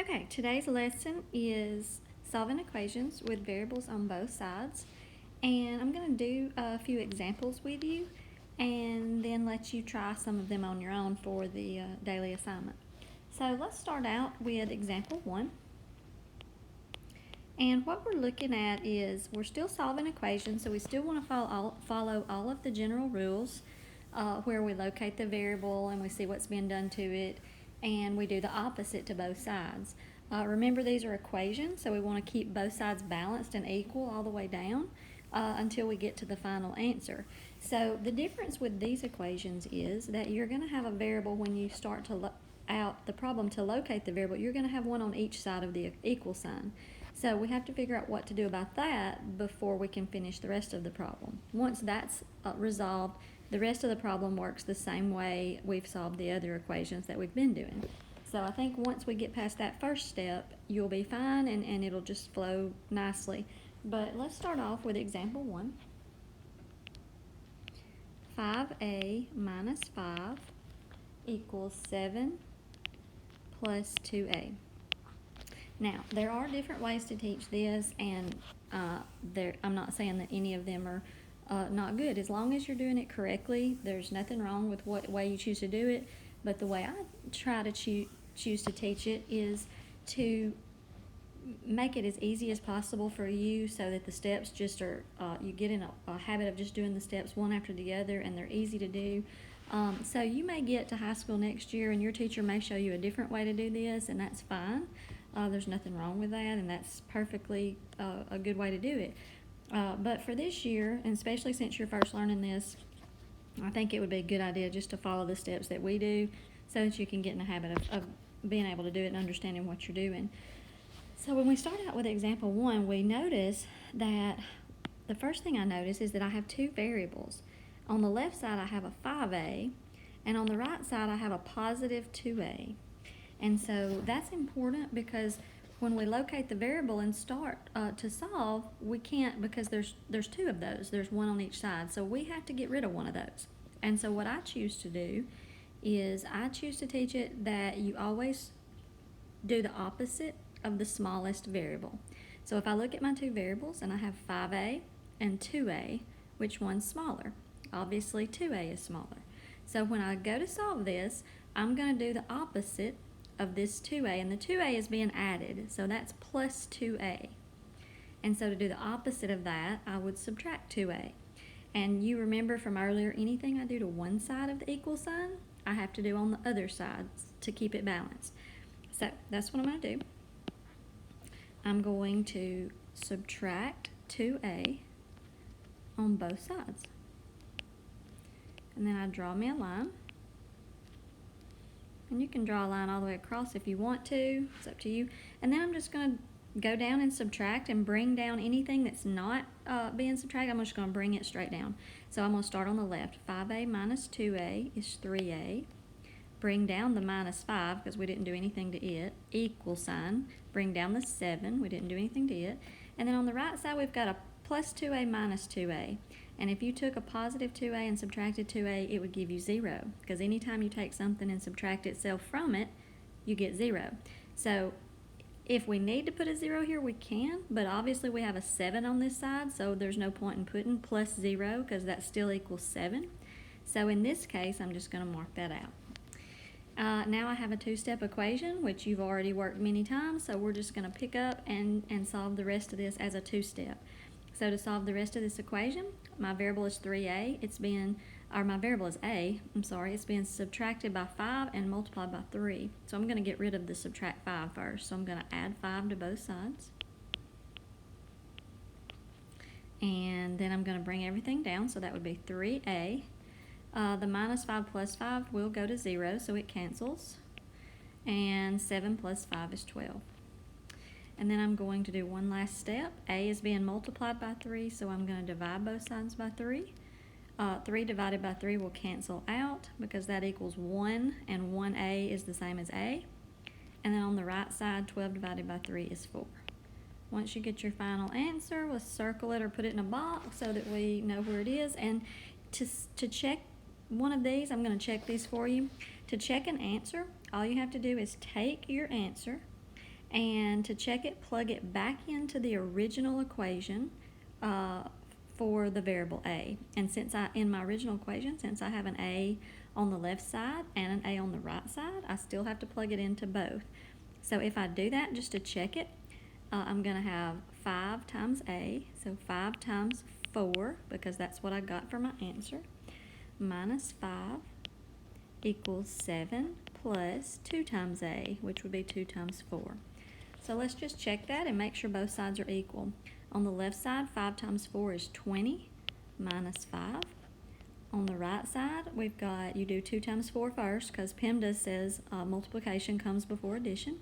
Okay, today's lesson is solving equations with variables on both sides. And I'm going to do a few examples with you and then let you try some of them on your own for the daily assignment. So let's start out with example 1. And what we're looking at is we're still solving equations, so we still want to follow all of the general rules where we locate the variable and we see what's being done to it, and we do the opposite to both sides. Remember, these are equations, so we want to keep both sides balanced and equal all the way down until we get to the final answer. So the difference with these equations is that you're going to have a variable when you start to out the problem to locate the variable. You're going to have one on each side of the equal sign. So we have to figure out what to do about that before we can finish the rest of the problem. Once that's resolved, the rest of the problem works the same way we've solved the other equations that we've been doing. So I think once we get past that first step, you'll be fine and it'll just flow nicely. But let's start off with example 1. 5a minus 5 equals 7 plus 2a. Now, there are different ways to teach this, and I'm not saying that any of them are not good. As long as you're doing it correctly, there's nothing wrong with what way you choose to do it. But the way I try to choose to teach it is to make it as easy as possible for you so that the steps just are, you get in a habit of just doing the steps one after the other, and they're easy to do. So you may get to high school next year and your teacher may show you a different way to do this, and that's fine. There's nothing wrong with that, and that's perfectly a good way to do it. But for this year, and especially since you're first learning this, I think it would be a good idea just to follow the steps that we do so that you can get in the habit of being able to do it and understanding what you're doing. So when we start out with example 1, we notice that the first thing I notice is that I have two variables. On the left side, I have a 5a, and on the right side, I have a positive 2a. And so that's important because when we locate the variable and start to solve, we can't, because there's two of those. There's one on each side. So we have to get rid of one of those. And so what I choose to do is I choose to teach it that you always do the opposite of the smallest variable. So if I look at my two variables and I have 5a and 2a, which one's smaller? Obviously 2a is smaller. So when I go to solve this, I'm going to do the opposite of this 2a, and the 2a is being added, so that's plus 2a. And so to do the opposite of that, I would subtract 2a. And you remember from earlier, anything I do to one side of the equal sign, I have to do on the other side to keep it balanced. So that's what I'm going to do. I'm going to subtract 2a on both sides. And then I draw me a line. And you can draw a line all the way across if you want to. It's up to you. And then I'm just going to go down and subtract and bring down anything that's not being subtracted. I'm just going to bring it straight down. So I'm going to start on the left. 5a minus 2a is 3a. Bring down the minus 5 because we didn't do anything to it. Equal sign. Bring down the 7. We didn't do anything to it. And then on the right side, we've got a plus 2a minus 2a. And if you took a positive 2a and subtracted 2a, it would give you 0. Because anytime you take something and subtract itself from it, you get 0. So if we need to put a 0 here, we can. But obviously we have a 7 on this side, so there's no point in putting plus 0 because that still equals 7. So in this case, I'm just going to mark that out. Now I have a two-step equation, which you've already worked many times, so we're just going to pick up and solve the rest of this as a two-step. So to solve the rest of this equation, my variable is 3a. My variable is a, it's being subtracted by 5 and multiplied by 3. So I'm going to get rid of the subtract 5 first. So I'm going to add 5 to both sides. And then I'm going to bring everything down, so that would be 3a. The minus 5 plus 5 will go to 0, so it cancels. And 7 plus 5 is 12. And then I'm going to do one last step. A is being multiplied by 3, so I'm going to divide both sides by 3. 3 divided by 3 will cancel out because that equals 1, and 1a is the same as a. And then on the right side, 12 divided by 3 is 4. Once you get your final answer, we'll circle it or put it in a box so that we know where it is. And to check one of these, I'm going to check these for you. To check an answer, all you have to do is take your answer And to check it, plug it back into the original equation for the variable a. And in my original equation, since I have an a on the left side and an a on the right side, I still have to plug it into both. So if I do that just to check it, I'm going to have 5 times a, so 5 times 4, because that's what I got for my answer, minus 5 equals 7 plus 2 times a, which would be 2 times 4. So let's just check that and make sure both sides are equal. On the left side, 5 times 4 is 20 minus 5. On the right side, we've got, you do 2 times 4 first, because PEMDAS says multiplication comes before addition.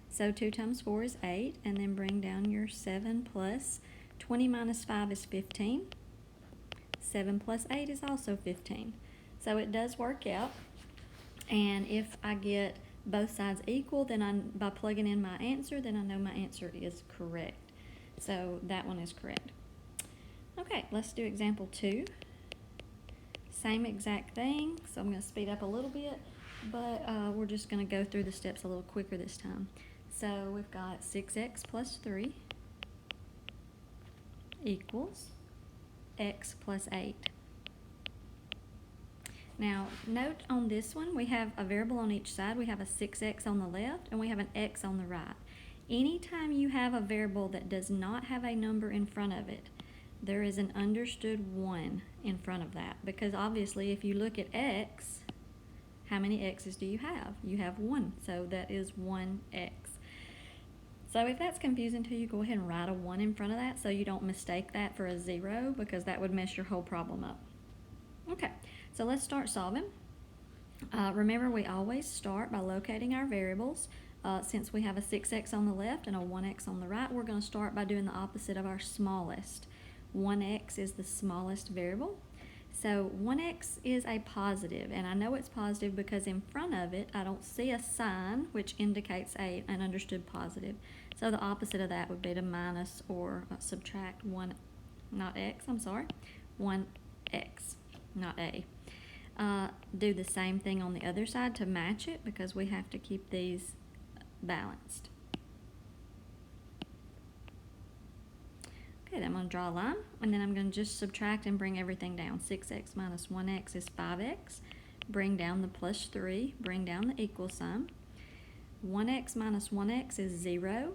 So 2 times 4 is 8, and then bring down your 7 plus 20 minus 5 is 15. 7 plus 8 is also 15. So it does work out. And if I get both sides equal, then by plugging in my answer, then I know my answer is correct. So that one is correct. Okay, let's do example 2. Same exact thing, so I'm going to speed up a little bit, but we're just going to go through the steps a little quicker this time. So we've got 6x plus 3 equals x plus 8. Now, note on this one, we have a variable on each side. We have a 6x on the left, and we have an x on the right. Anytime you have a variable that does not have a number in front of it, there is an understood 1 in front of that, because obviously if you look at x, how many x's do you have? You have 1, so that is 1x. So if that's confusing to you, go ahead and write a 1 in front of that so you don't mistake that for a 0, because that would mess your whole problem up. Okay, so let's start solving. Remember, we always start by locating our variables. Since we have a 6x on the left and a 1x on the right, we're going to start by doing the opposite of our smallest. 1x is the smallest variable. So 1x is a positive, and I know it's positive because in front of it I don't see a sign which indicates an understood positive. So the opposite of that would be to minus or subtract 1, not x, I'm sorry, 1x, not a. Do the same thing on the other side to match it, because we have to keep these balanced. Okay, then I'm going to draw a line, and then I'm going to just subtract and bring everything down. 6x minus 1x is 5x. Bring down the plus 3, bring down the equal sign. 1x minus 1x is 0,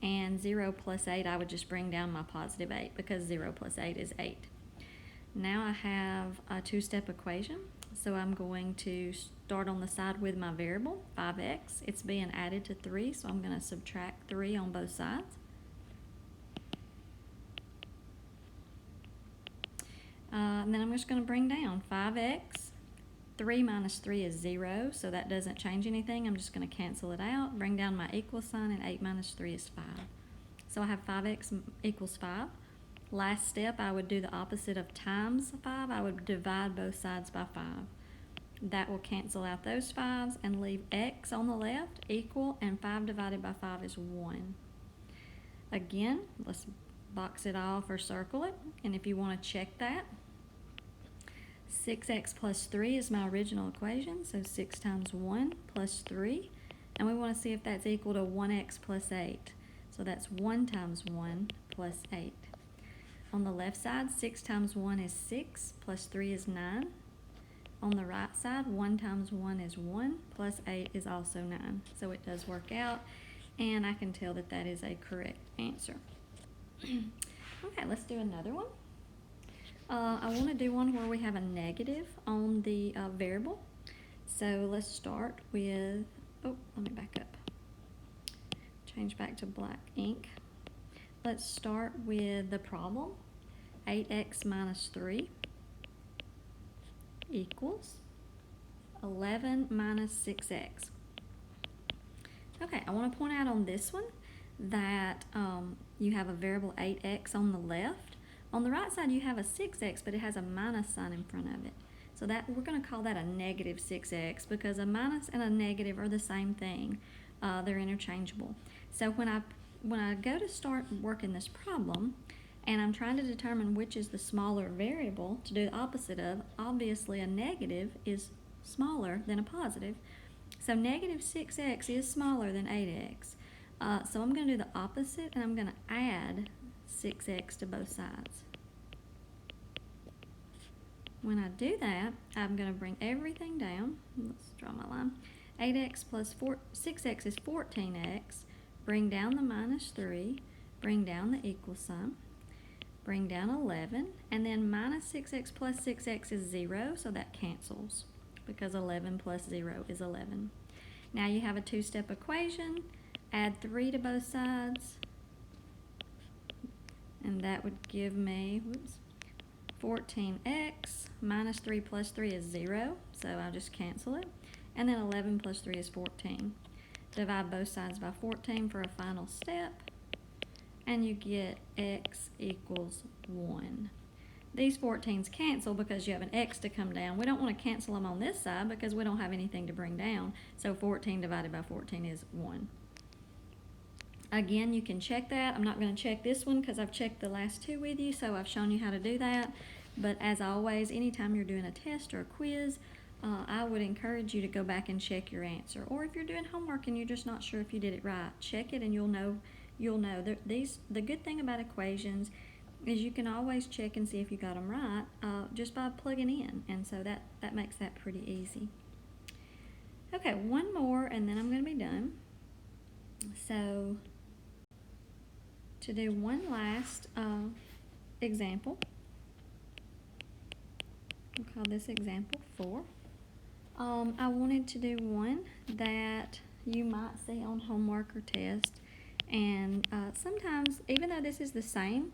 and 0 plus 8, I would just bring down my positive 8, because 0 plus 8 is 8. Now I have a two-step equation, so I'm going to start on the side with my variable, 5x. It's being added to 3, so I'm going to subtract 3 on both sides. And then I'm just going to bring down 5x. 3 minus 3 is 0, so that doesn't change anything. I'm just going to cancel it out, bring down my equal sign, and 8 minus 3 is 5. So I have 5x equals 5. Last step, I would do the opposite of times 5. I would divide both sides by 5. That will cancel out those 5s and leave x on the left equal, and 5 divided by 5 is 1. Again, let's box it off or circle it, and if you want to check that, 6x plus 3 is my original equation, so 6 times 1 plus 3, and we want to see if that's equal to 1x plus 8. So that's 1 times 1 plus 8. On the left side, 6 times 1 is 6, plus 3 is 9. On the right side, 1 times 1 is 1, plus 8 is also 9. So it does work out, and I can tell that that is a correct answer. Okay, let's do another one. I want to do one where we have a negative on the variable. So let's start with, let me back up. Change back to black ink. Let's start with the problem. 8x minus 3 equals 11 minus 6x. Okay, I want to point out on this one that you have a variable 8x on the left. On the right side, you have a 6x, but it has a minus sign in front of it. So that we're going to call that a negative 6x, because a minus and a negative are the same thing. They're interchangeable. So when I go to start working this problem, and I'm trying to determine which is the smaller variable to do the opposite of, obviously a negative is smaller than a positive. So negative 6x is smaller than 8x. So I'm going to do the opposite, and I'm going to add 6x to both sides. When I do that, I'm going to bring everything down. Let's draw my line. 8x plus 6x is 14x. Bring down the minus 3. Bring down the equal sign. Bring down 11. And then minus 6x plus 6x is 0, so that cancels because 11 plus 0 is 11. Now you have a two-step equation. Add 3 to both sides. And that would give me, 14x minus 3 plus 3 is 0, so I'll just cancel it. And then 11 plus 3 is 14. Divide both sides by 14 for a final step, and you get x equals 1. These 14s cancel because you have an x to come down. We don't want to cancel them on this side because we don't have anything to bring down, so 14 divided by 14 is 1. Again, you can check that. I'm not going to check this one because I've checked the last two with you, so I've shown you how to do that. But as always, anytime you're doing a test or a quiz, I would encourage you to go back and check your answer. Or if you're doing homework and you're just not sure if you did it right, check it and you'll know. The good thing about equations is you can always check and see if you got them right just by plugging in, and so that makes that pretty easy. Okay, one more and then I'm going to be done. So to do one last example, we'll call this example 4. I wanted to do one that you might see on homework or test, and sometimes, even though this is the same,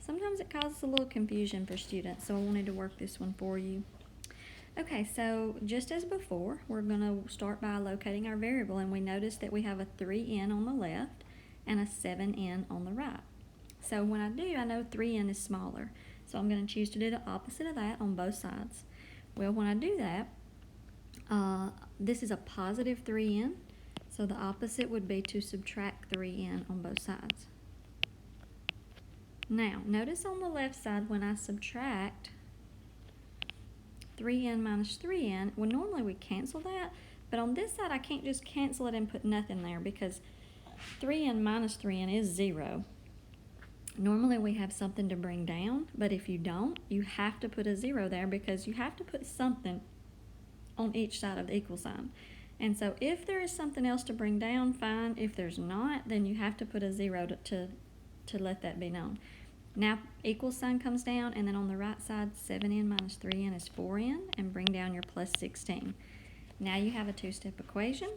sometimes it causes a little confusion for students, so I wanted to work this one for you. Okay, so just as before, we're going to start by locating our variable, and we notice that we have a 3n on the left and a 7n on the right. So when I do, I know 3n is smaller, so I'm going to choose to do the opposite of that on both sides. Well, when I do that, this is a positive 3n, so the opposite would be to subtract 3n on both sides. Now, notice on the left side when I subtract 3n minus 3n, well, normally we cancel that, but on this side I can't just cancel it and put nothing there because 3n minus 3n is 0. Normally we have something to bring down, but if you don't, you have to put a 0 there because you have to put something on each side of the equal sign. And so if there is something else to bring down, fine. If there's not, then you have to put a 0 to let that be known. Now equal sign comes down, and then on the right side 7n minus 3n is 4n, and bring down your plus 16. Now you have a two-step equation.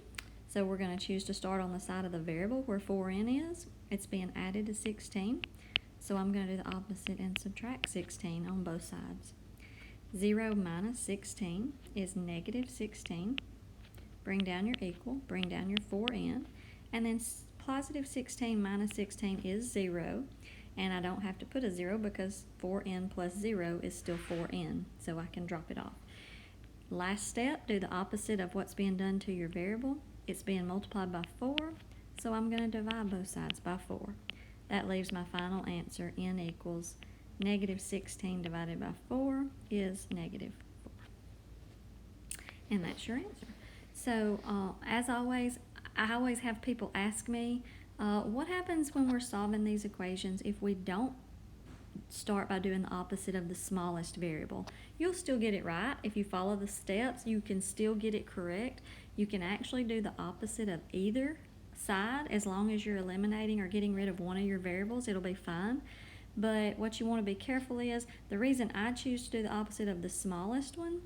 So we're going to choose to start on the side of the variable where 4n is. It's being added to 16. So I'm going to do the opposite and subtract 16 on both sides. 0 minus 16 is negative 16. Bring down your equal, bring down your 4n, and then positive 16 minus 16 is 0, and I don't have to put a 0 because 4n plus 0 is still 4n, so I can drop it off. Last step, do the opposite of what's being done to your variable. It's being multiplied by 4, so I'm going to divide both sides by 4. That leaves my final answer, n equals negative 16 divided by 4 is negative 4. And that's your answer. So as always, I always have people ask me, what happens when we're solving these equations if we don't start by doing the opposite of the smallest variable? You'll still get it right. If you follow the steps, you can still get it correct. You can actually do the opposite of either side as long as you're eliminating or getting rid of one of your variables. It'll be fine. But what you want to be careful is, the reason I choose to do the opposite of the smallest one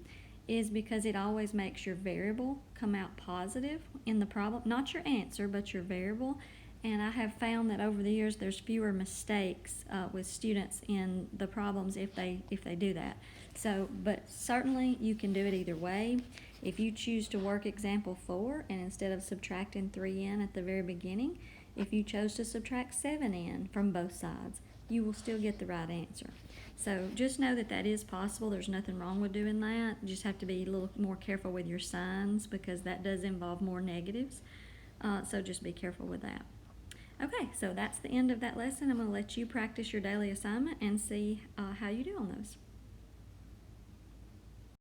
is because it always makes your variable come out positive in the problem. Not your answer, but your variable. And I have found that over the years there's fewer mistakes with students in the problems if they do that. So, but certainly you can do it either way. If you choose to work example 4 and instead of subtracting 3n at the very beginning, if you chose to subtract 7n from both sides, you will still get the right answer. So just know that that is possible. There's nothing wrong with doing that. You just have to be a little more careful with your signs because that does involve more negatives. So just be careful with that. Okay, so that's the end of that lesson. I'm going to let you practice your daily assignment and see how you do on those.